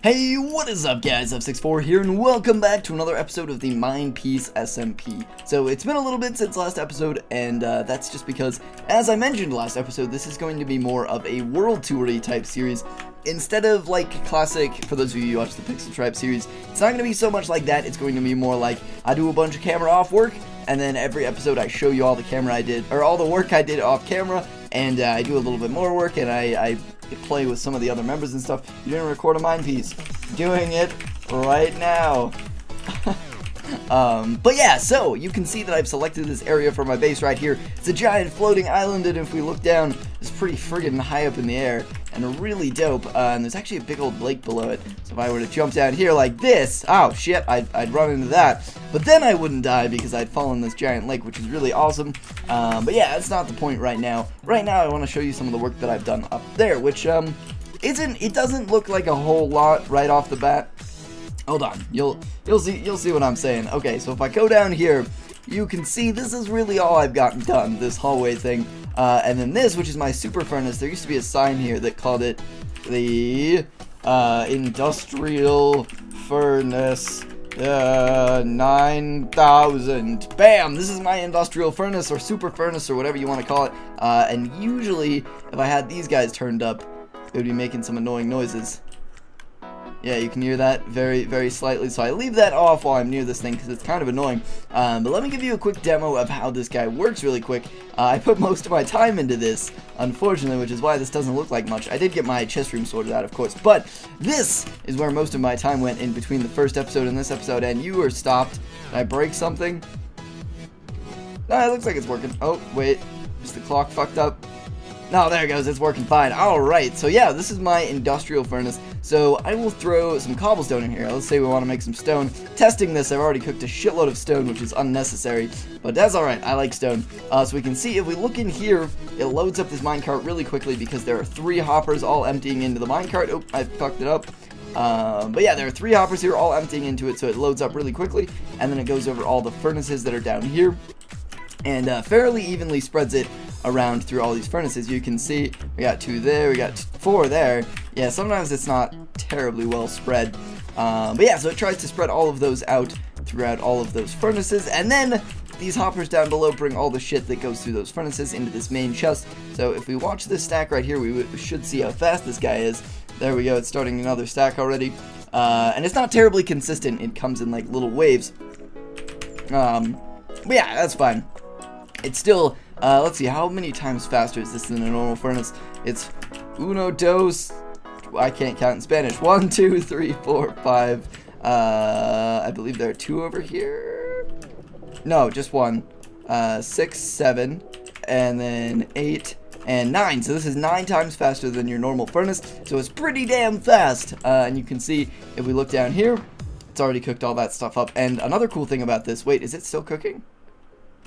Hey, what is up guys, FSix4 here, and welcome back to another episode of the MinePeace SMP. So it's been a little bit since last episode, and that's just because, as I mentioned last episode, this is going to be more of a world toury type series. Instead of like classic, for those of you who watch the Pixel Tribe series, it's not going to be so much like that. It's going to be more like I do a bunch of camera off work, and then every episode I show you all the camera I did, or all the work I did off camera, and I do a little bit more work, and I play with some of the other members and stuff. You didn't record a MinePeace. Doing it right now. But yeah, so you can see that I've selected this area for my base right here. It's a giant floating island, and if we look down, it's pretty friggin' high up in the air and really dope. And there's actually a big old lake below it. So if I were to jump down here like this, oh shit, I'd run into that. But then I wouldn't die because I'd fall in this giant lake, which is really awesome. But yeah, that's not the point right now. Right now, I want to show you some of the work that I've done up there, which it doesn't look like a whole lot right off the bat. Hold on, you'll see what I'm saying. Okay, so if I go down here, you can see this is really all I've gotten done, this hallway thing. And then this, which is my super furnace, there used to be a sign here that called it the industrial furnace 9000. Bam! This is my industrial furnace or super furnace or whatever you want to call it. And usually, if I had these guys turned up, it would be making some annoying noises. Yeah, you can hear that very, very slightly, so I leave that off while I'm near this thing because it's kind of annoying. But let me give you a quick demo of how this guy works really quick. I put most of my time into this, unfortunately, which is why this doesn't look like much. I did get my chest room sorted out, of course, but this is where most of my time went in between the first episode and this episode, and you were stopped. Did I break something? No, it looks like it's working. Oh, wait, is the clock fucked up? No, there it goes, it's working fine. Alright, so yeah, this is my industrial furnace. So I will throw some cobblestone in here. Let's say we want to make some stone. Testing this, I've already cooked a shitload of stone, which is unnecessary, but that's alright, I like stone. So we can see, if we look in here, it loads up this minecart really quickly because there are 3 hoppers all emptying into the minecart. Oh, I fucked it up. But yeah, there are 3 hoppers here all emptying into it, so it loads up really quickly, and then it goes over all the furnaces that are down here, and fairly evenly spreads it around through all these furnaces. You can see we got 2 there, we got 4 there. Yeah, sometimes it's not terribly well spread, but yeah, so it tries to spread all of those out throughout all of those furnaces, and then these hoppers down below bring all the shit that goes through those furnaces into this main chest. So if we watch this stack right here, we should see how fast this guy is. There we go, it's starting another stack already, and it's not terribly consistent. It comes in like little waves, but yeah, that's fine. It's still, let's see, how many times faster is this than a normal furnace? It's uno, dos, I can't count in Spanish. 1, 2, 3, 4, 5, I believe there are 2 over here. No, just 1. 6, 7, and then 8, and 9. So this is 9 times faster than your normal furnace, so it's pretty damn fast. And you can see, if we look down here, it's already cooked all that stuff up. And another cool thing about this, wait, is it still cooking?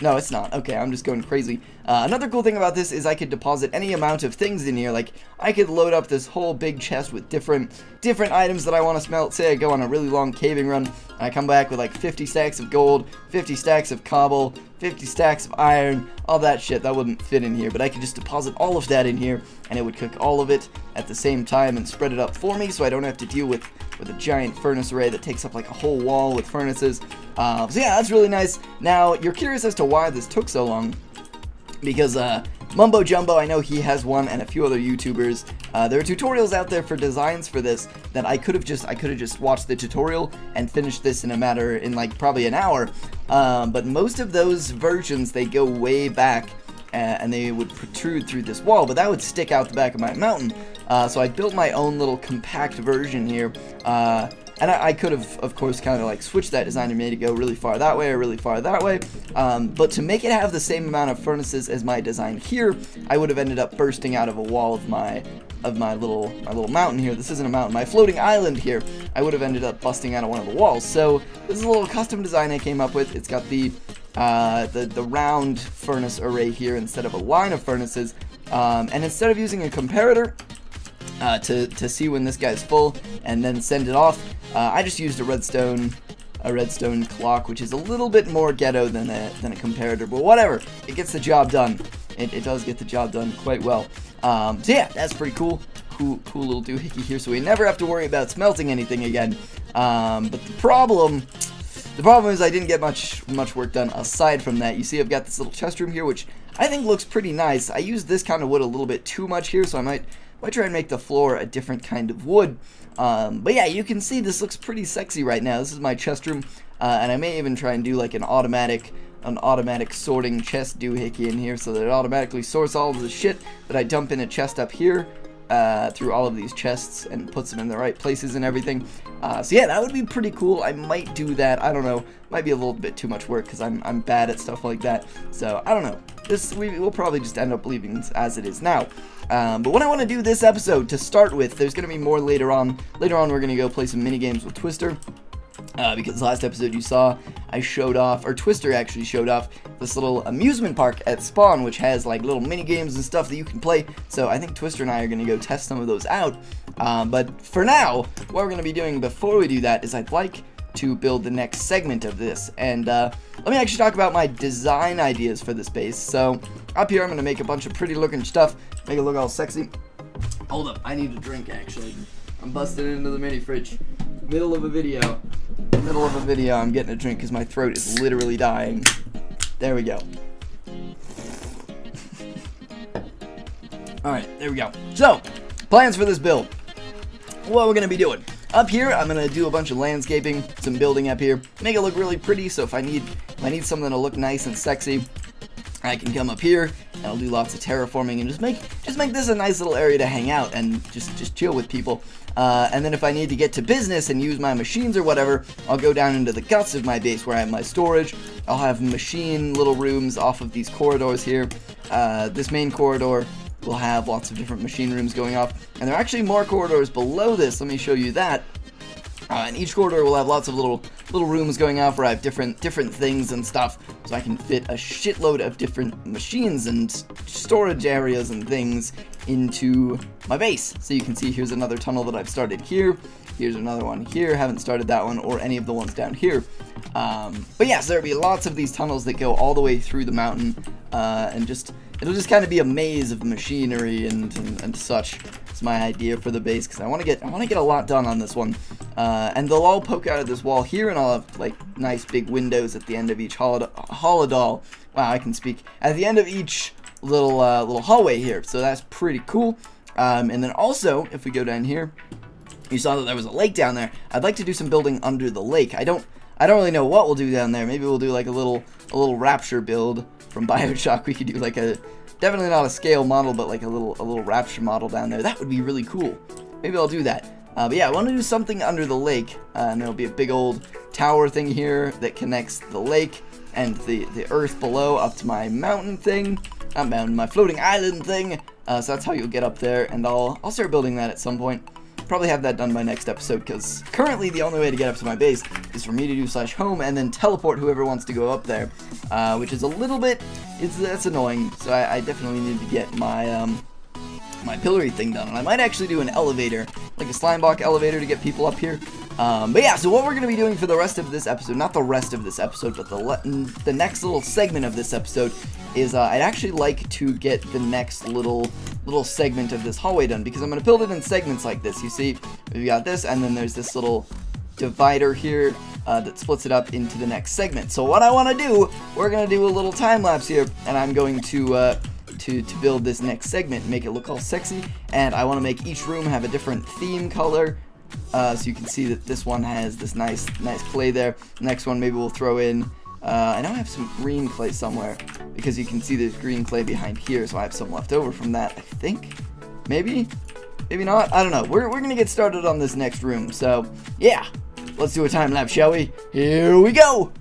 No, it's not. Okay, I'm just going crazy. Another cool thing about this is I could deposit any amount of things in here. Like, I could load up this whole big chest with different items that I want to smelt. Say I go on a really long caving run, and I come back with like 50 stacks of gold, 50 stacks of cobble, 50 stacks of iron, all that shit. That wouldn't fit in here, but I could just deposit all of that in here, and it would cook all of it at the same time and spread it up for me, so I don't have to deal with a giant furnace array that takes up like a whole wall with furnaces. So yeah, that's really nice. Now, you're curious as to why this took so long, because Mumbo Jumbo, I know he has one, and a few other YouTubers. There are tutorials out there for designs for this that I could have just watched the tutorial and finished this in like probably an hour. But most of those versions, they go way back, and they would protrude through this wall, but that would stick out the back of my mountain. So I built my own little compact version here, and I could have, of course, kind of like switched that design and made it go really far that way or really far that way, but to make it have the same amount of furnaces as my design here, I would have ended up bursting out of a wall of my little mountain here. This isn't a mountain, my floating island here. I would have ended up busting out of one of the walls. So this is a little custom design I came up with. It's got the round furnace array here instead of a line of furnaces, and instead of using a comparator to see when this guy's full and then send it off, I just used a redstone clock, which is a little bit more ghetto than a comparator, but whatever, it gets the job done. It does get the job done quite well. So yeah, that's pretty cool. cool little doohickey here, so we never have to worry about smelting anything again. But the problem is I didn't get much work done aside from that. You see I've got this little chest room here, which I think looks pretty nice. I used this kind of wood a little bit too much here, so I might try and make the floor a different kind of wood. But yeah, you can see this looks pretty sexy right now. This is my chest room, and I may even try and do like an automatic sorting chest doohickey in here, so that it automatically sorts all of the shit that I dump in a chest up here through all of these chests and puts them in the right places and everything. So yeah, that would be pretty cool. I might do that. I don't know. Might be a little bit too much work because I'm bad at stuff like that. So I don't know. We'll probably just end up leaving this as it is now. But what I want to do this episode to start with, there's going to be more later on. Later on, we're going to go play some mini games with Twister. Because last episode you saw, I showed off, or Twister actually showed off, this little amusement park at Spawn, which has like little mini games and stuff that you can play. So I think Twister and I are going to go test some of those out. But for now, what we're going to be doing before we do that is I'd like to build the next segment of this. And let me actually talk about my design ideas for this base. So up here I'm going to make a bunch of pretty looking stuff, make it look all sexy. Hold up, I need a drink actually. I'm busting into the mini fridge. Middle of a video, I'm getting a drink because my throat is literally dying. There we go. Alright, there we go. So, plans for this build. What we're going to be doing. Up here, I'm going to do a bunch of landscaping, some building up here, make it look really pretty, so if I need something to look nice and sexy, I can come up here, and I'll do lots of terraforming, and just make this a nice little area to hang out, and just chill with people. And then if I need to get to business and use my machines or whatever, I'll go down into the guts of my base where I have my storage. I'll have machine little rooms off of these corridors here. This main corridor will have lots of different machine rooms going off, and there are actually more corridors below this. Let me show you that. And each corridor will have lots of little rooms going off where I have different things and stuff, so I can fit a shitload of different machines and storage areas and things into my base. So you can see here's another tunnel that I've started here. Here's another one here. Haven't started that one or any of the ones down here. But yeah, so there'll be lots of these tunnels that go all the way through the mountain, and it'll just kind of be a maze of machinery and such. It's my idea for the base because I want to get a lot done on this one. And they'll all poke out of this wall here, and I'll have like nice big windows at the end of each holodol. Wow, I can speak. At the end of each little hallway here, so that's pretty cool. And then also, if we go down here, you saw that there was a lake down there. I'd like to do some building under the lake. I don't really know what we'll do down there. Maybe we'll do like a little Rapture build from BioShock. We could do like definitely not a scale model, but like a little Rapture model down there. That would be really cool. Maybe I'll do that. But yeah, I want to do something under the lake, and there'll be a big old tower thing here that connects the lake and the earth below up to my mountain thing. Not mountain, my floating island thing. So that's how you'll get up there, and I'll start building that at some point. Probably have that done by next episode, because currently the only way to get up to my base is for me to do /home and then teleport whoever wants to go up there, which is a little bit, that's annoying. So I definitely need to get my my pillory thing done, and I might actually do an elevator, like a slime block elevator to get people up here. But yeah, so what we're going to be doing for the rest of this episode, not the rest of this episode, but the next little segment of this episode is I'd actually like to get the next little segment of this hallway done, because I'm going to build it in segments like this. You see, we've got this, and then there's this little divider here that splits it up into the next segment. So what I want to do, we're going to do a little time lapse here, and I'm going to build this next segment, make it look all sexy, and I want to make each room have a different theme color, so you can see that this one has this nice clay there. The next one maybe we'll throw in, I know I have some green clay somewhere, because you can see there's green clay behind here, so I have some left over from that, I think. Maybe not, I don't know. We're gonna get started on this next room, so yeah, let's do a time lapse, shall we? Here we go!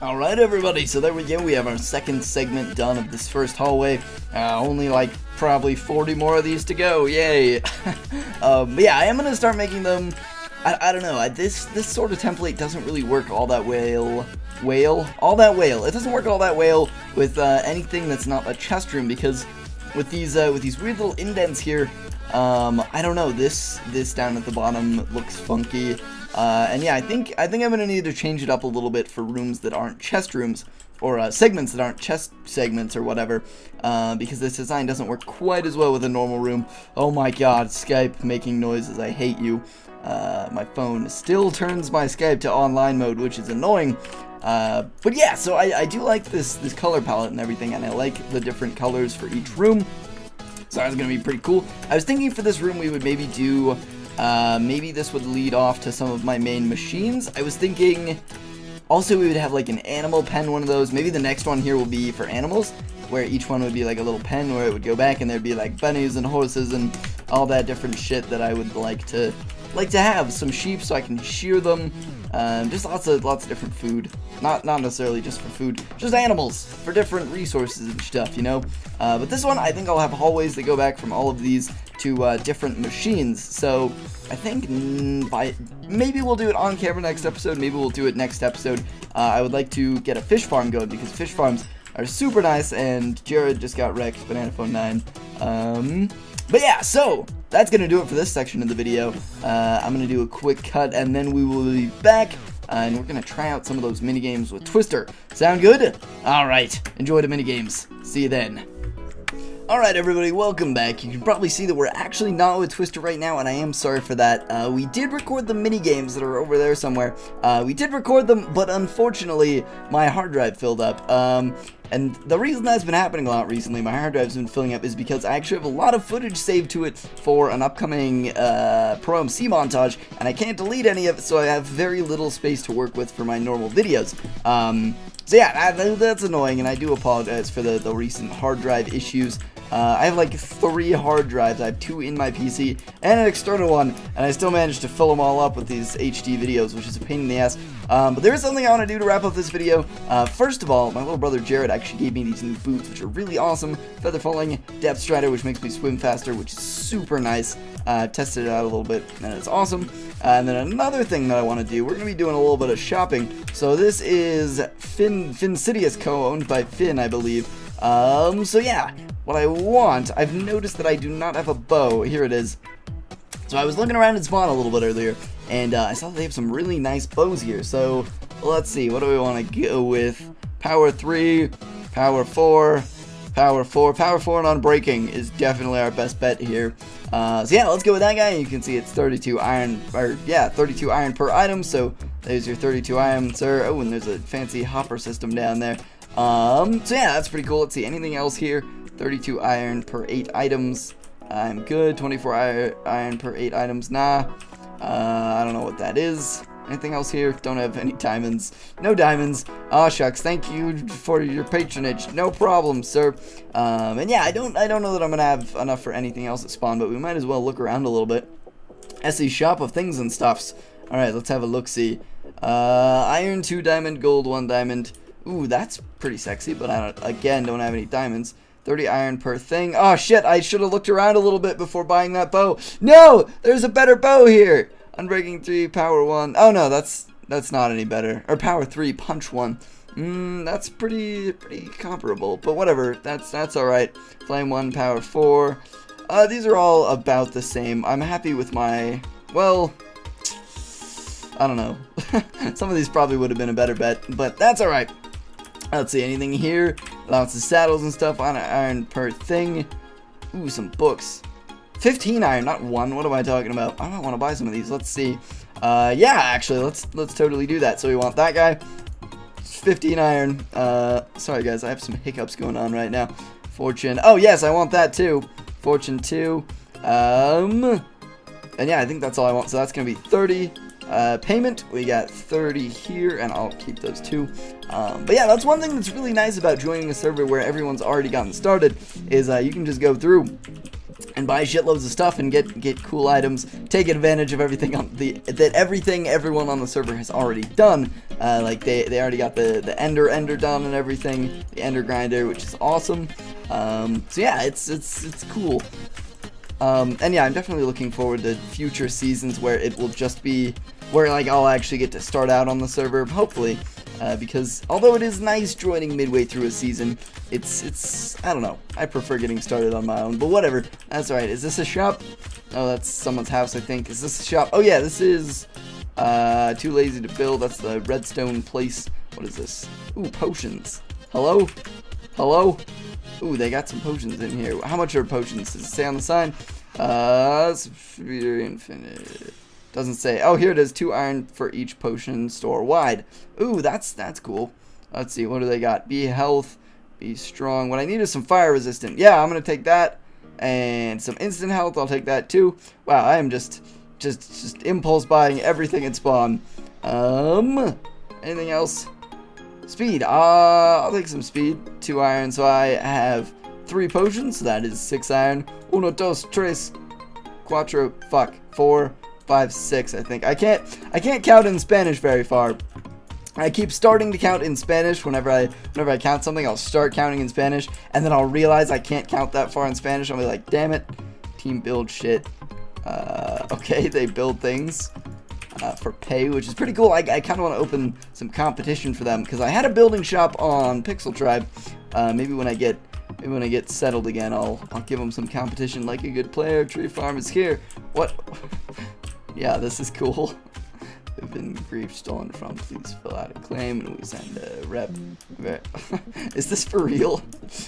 Alright everybody, so there we go, we have our second segment done of this first hallway. Only like probably 40 more of these to go, yay! But yeah, I am going to start making them, I don't know, this sort of template doesn't really work all that well. It doesn't work all that well with anything that's not a chest room, because with these weird little indents here, I don't know, this down at the bottom looks funky. And yeah, I think I'm gonna need to change it up a little bit for rooms that aren't chest rooms, or segments that aren't chest segments or whatever, because this design doesn't work quite as well with a normal room. Oh my god, Skype making noises, I hate you. My phone still turns my Skype to online mode, which is annoying. But yeah, so I do like this color palette and everything, and I like the different colors for each room. So that's gonna be pretty cool. I was thinking for this room we would maybe do, maybe this would lead off to some of my main machines. I was thinking also we would have like an animal pen, one of those. Maybe the next one here will be for animals, where each one would be like a little pen where it would go back and there'd be like bunnies and horses and all that different shit that I would like to have. Some sheep so I can shear them. Just lots of different food. Not necessarily just for food, just animals for different resources and stuff, you know. But this one, I think I'll have hallways that go back from all of these to different machines. So I think maybe we'll do it on camera next episode. Maybe we'll do it next episode. I would like to get a fish farm going because fish farms are super nice. And Jared just got wrecked, Banana Phone 9. But yeah, so that's gonna do it for this section of the video. I'm gonna do a quick cut and then we will be back. And we're gonna try out some of those mini games with Twister. Sound good? Alright, enjoy the mini games. See you then. Alright everybody, welcome back. You can probably see that we're actually not with Twister right now, and I am sorry for that. We did record the mini games that are over there somewhere. We did record them, but unfortunately, my hard drive filled up. And the reason that's been happening a lot recently, my hard drive's been filling up, is because I actually have a lot of footage saved to it for an upcoming Pro MC montage, and I can't delete any of it, so I have very little space to work with for my normal videos. So yeah, that's annoying, and I do apologize for the recent hard drive issues. I have like 3 hard drives. I have 2 in my PC and an external one, and I still managed to fill them all up with these HD videos, which is a pain in the ass. But there is something I want to do to wrap up this video. First of all, my little brother Jared actually gave me these new boots, which are really awesome. Feather falling, depth strider, which makes me swim faster, which is super nice. I've tested it out a little bit, and it's awesome. And then another thing that I want to do, we're going to be doing a little bit of shopping. So this is Finsidious Co, owned by Finn, I believe. So yeah, what I want, I've noticed that I do not have a bow. Here it is. So I was looking around in spawn a little bit earlier, and I saw that they have some really nice bows here. So let's see, what do we want to go with? Power 3, Power 4, Power 4. Power 4 and Unbreaking is definitely our best bet here. So yeah, let's go with that guy. You can see it's 32 iron, or yeah, 32 iron per item. So there's your 32 iron, sir. Oh, and there's a fancy hopper system down there. So yeah, that's pretty cool. Let's see, anything else here? 32 iron per 8 items. I'm good. 24 iron per 8 items. Nah. I don't know what that is. Anything else here? Don't have any diamonds. No diamonds. Aw, shucks. Thank you for your patronage. No problem, sir. And yeah, I don't know that I'm gonna have enough for anything else at spawn, but we might as well look around a little bit. SE shop of things and stuffs. All right, let's have a look. See. Iron 2 diamond, gold 1 diamond. Ooh, that's pretty sexy, but I don't have any diamonds. 30 iron per thing. Oh shit, I should have looked around a little bit before buying that bow. No, there's a better bow here. Unbreaking 3, power 1. Oh no, that's not any better. Or power 3, punch 1. That's pretty comparable, but whatever. That's all right. Flame 1, power 4. These are all about the same. I'm happy with my, well, I don't know. Some of these probably would have been a better bet, but that's all right. Let's see, anything here? Lots of saddles and stuff. On iron per thing. Ooh, some books. 15 iron, not 1. What am I talking about? I might want to buy some of these. Let's see. Yeah, actually, let's totally do that. So we want that guy. 15 iron. Sorry guys, I have some hiccups going on right now. Fortune. Oh yes, I want that too. Fortune 2. And yeah, I think that's all I want. So that's gonna be 30. Payment, we got 30 here, and I'll keep those too. But yeah, that's one thing that's really nice about joining a server where everyone's already gotten started, is you can just go through and buy shitloads of stuff and get cool items, take advantage of everything everyone on the server has already done. Like they already got the ender done and everything, the ender grinder, which is awesome. So yeah, it's cool. And yeah, I'm definitely looking forward to future seasons where it will just be where like I'll actually get to start out on the server, hopefully, because although it is nice joining midway through a season, it's I don't know, I prefer getting started on my own, but whatever, that's alright. Is this a shop? Oh, that's someone's house, I think. Is this a shop? Oh yeah, this is too lazy to build. That's the redstone place. What is this? Ooh, potions. Hello? Hello? Ooh, they got some potions in here. How much are potions? Does it say on the sign? Infinite. Doesn't say. Oh, here it is. 2 iron for each potion store wide. Ooh, that's cool. Let's see. What do they got? Be health. Be strong. What I need is some fire resistant. Yeah, I'm gonna take that. And some instant health. I'll take that too. Wow, I am just impulse buying everything at spawn. Anything else? Speed. I'll take some speed. 2 iron. So I have 3 potions. So that is 6 iron. 1, 2, 3, 4. Fuck. 4, 5, 6. I think I can't count in Spanish very far. I keep starting to count in Spanish whenever I count something. I'll start counting in Spanish, and then I'll realize I can't count that far in Spanish. I'll be like, damn it. Team build shit. Okay, they build things for pay, which is pretty cool. I kind of want to open some competition for them, because I had a building shop on Pixel Tribe. Maybe when I get settled again, I'll give them some competition like a good player. Tree farm is here. What? Yeah, this is cool. We've been grief stolen from. Please fill out a claim and we send a rep. Is this for real?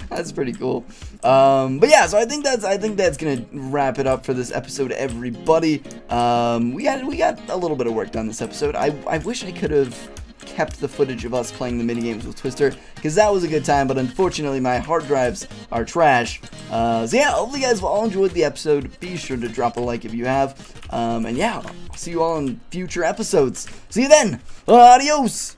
That's pretty cool. But yeah, so I think that's gonna wrap it up for this episode, everybody. We got a little bit of work done this episode. I wish I could have kept the footage of us playing the minigames with Twister, because that was a good time, but unfortunately my hard drives are trash. So yeah, hopefully you guys all enjoyed the episode. Be sure to drop a like if you have. And yeah, I'll see you all in future episodes. See you then. Adios.